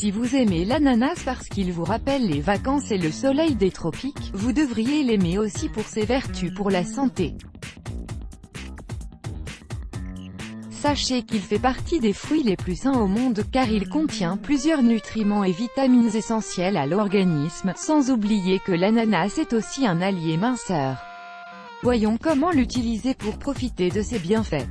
Si vous aimez l'ananas parce qu'il vous rappelle les vacances et le soleil des tropiques, vous devriez l'aimer aussi pour ses vertus pour la santé. Sachez qu'il fait partie des fruits les plus sains au monde car il contient plusieurs nutriments et vitamines essentielles à l'organisme, sans oublier que l'ananas est aussi un allié minceur. Voyons comment l'utiliser pour profiter de ses bienfaits.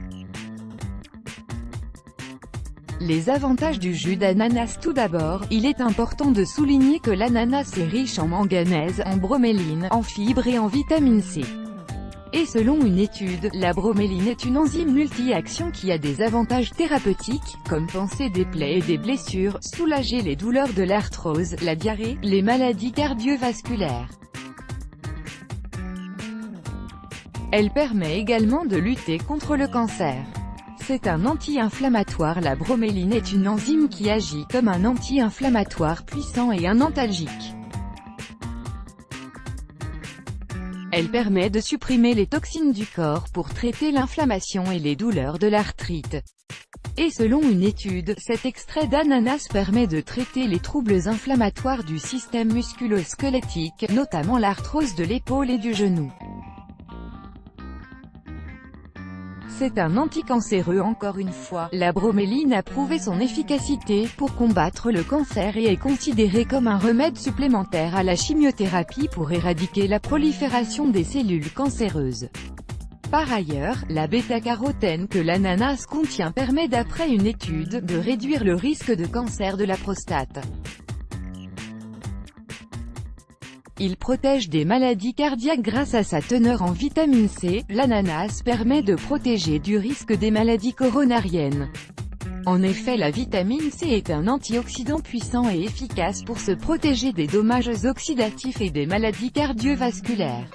Les avantages du jus d'ananas. Tout d'abord, il est important de souligner que l'ananas est riche en manganèse, en broméline, en fibres et en vitamine C. Et selon une étude, la broméline est une enzyme multi-action qui a des avantages thérapeutiques, comme panser des plaies et des blessures, soulager les douleurs de l'arthrose, la diarrhée, les maladies cardiovasculaires. Elle permet également de lutter contre le cancer. C'est un anti-inflammatoire. La broméline est une enzyme qui agit comme un anti-inflammatoire puissant et un antalgique. Elle permet de supprimer les toxines du corps pour traiter l'inflammation et les douleurs de l'arthrite. Et selon une étude, cet extrait d'ananas permet de traiter les troubles inflammatoires du système musculo-squelettique, notamment l'arthrose de l'épaule et du genou. C'est un anticancéreux. Encore une fois, la broméline a prouvé son efficacité pour combattre le cancer et est considérée comme un remède supplémentaire à la chimiothérapie pour éradiquer la prolifération des cellules cancéreuses. Par ailleurs, la bêta-carotène que l'ananas contient permet d'après une étude, de réduire le risque de cancer de la prostate. Il protège des maladies cardiaques grâce à sa teneur en vitamine C. L'ananas permet de protéger du risque des maladies coronariennes. En effet, la vitamine C est un antioxydant puissant et efficace pour se protéger des dommages oxydatifs et des maladies cardiovasculaires.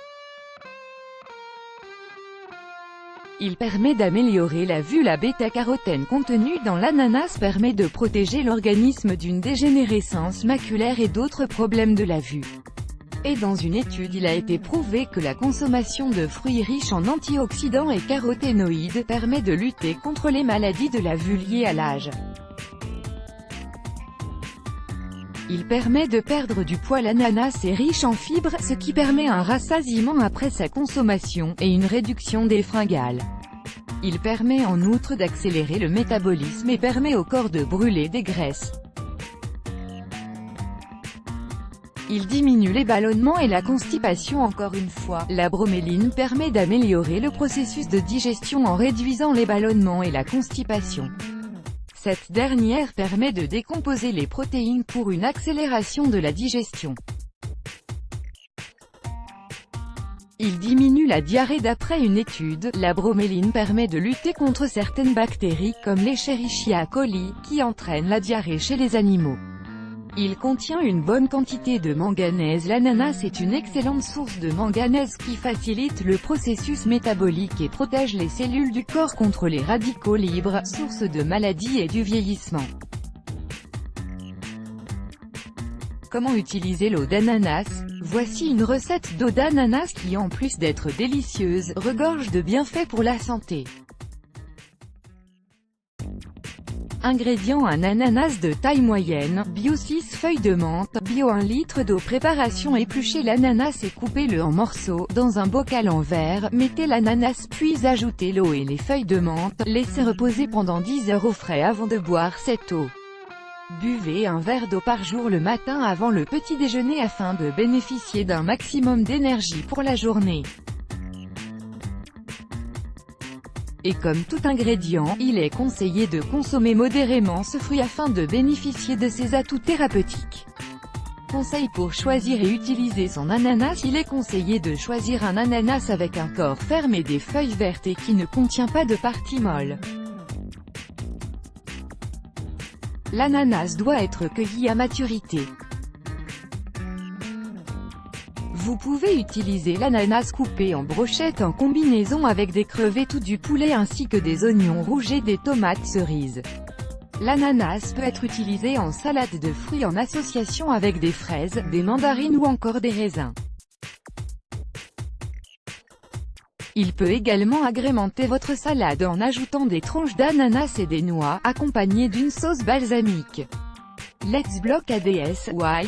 Il permet d'améliorer la vue. La bêta-carotène contenue dans l'ananas permet de protéger l'organisme d'une dégénérescence maculaire et d'autres problèmes de la vue. Et dans une étude il a été prouvé que la consommation de fruits riches en antioxydants et caroténoïdes permet de lutter contre les maladies de la vue liées à l'âge. Il permet de perdre du poids. L'ananas est riche en fibres, ce qui permet un rassasiement après sa consommation, et une réduction des fringales. Il permet en outre d'accélérer le métabolisme et permet au corps de brûler des graisses. Il diminue les ballonnements et la constipation. Encore une fois, la broméline permet d'améliorer le processus de digestion en réduisant les ballonnements et la constipation. Cette dernière permet de décomposer les protéines pour une accélération de la digestion. Il diminue la diarrhée. D'après une étude, la broméline permet de lutter contre certaines bactéries comme l'Escherichia coli, qui entraînent la diarrhée chez les animaux. Il contient une bonne quantité de manganèse. L'ananas est une excellente source de manganèse qui facilite le processus métabolique et protège les cellules du corps contre les radicaux libres, source de maladies et du vieillissement. Comment utiliser l'eau d'ananas? Voici une recette d'eau d'ananas qui, en plus d'être délicieuse, regorge de bienfaits pour la santé. Ingrédients: un ananas de taille moyenne, bio 6 feuilles de menthe, bio 1 litre d'eau. Préparation: épluchez l'ananas et coupez-le en morceaux. Dans un bocal en verre, mettez l'ananas puis ajoutez l'eau et les feuilles de menthe. Laissez reposer pendant 10 heures au frais avant de boire cette eau. Buvez un verre d'eau par jour le matin avant le petit déjeuner afin de bénéficier d'un maximum d'énergie pour la journée. Et comme tout ingrédient, il est conseillé de consommer modérément ce fruit afin de bénéficier de ses atouts thérapeutiques. Conseil pour choisir et utiliser son ananas: il est conseillé de choisir un ananas avec un corps ferme et des feuilles vertes et qui ne contient pas de parties molles. L'ananas doit être cueilli à maturité. Vous pouvez utiliser l'ananas coupé en brochettes en combinaison avec des crevettes ou du poulet ainsi que des oignons rouges et des tomates cerises. L'ananas peut être utilisé en salade de fruits en association avec des fraises, des mandarines ou encore des raisins. Il peut également agrémenter votre salade en ajoutant des tranches d'ananas et des noix, accompagnées d'une sauce balsamique. Let's block ADS, why?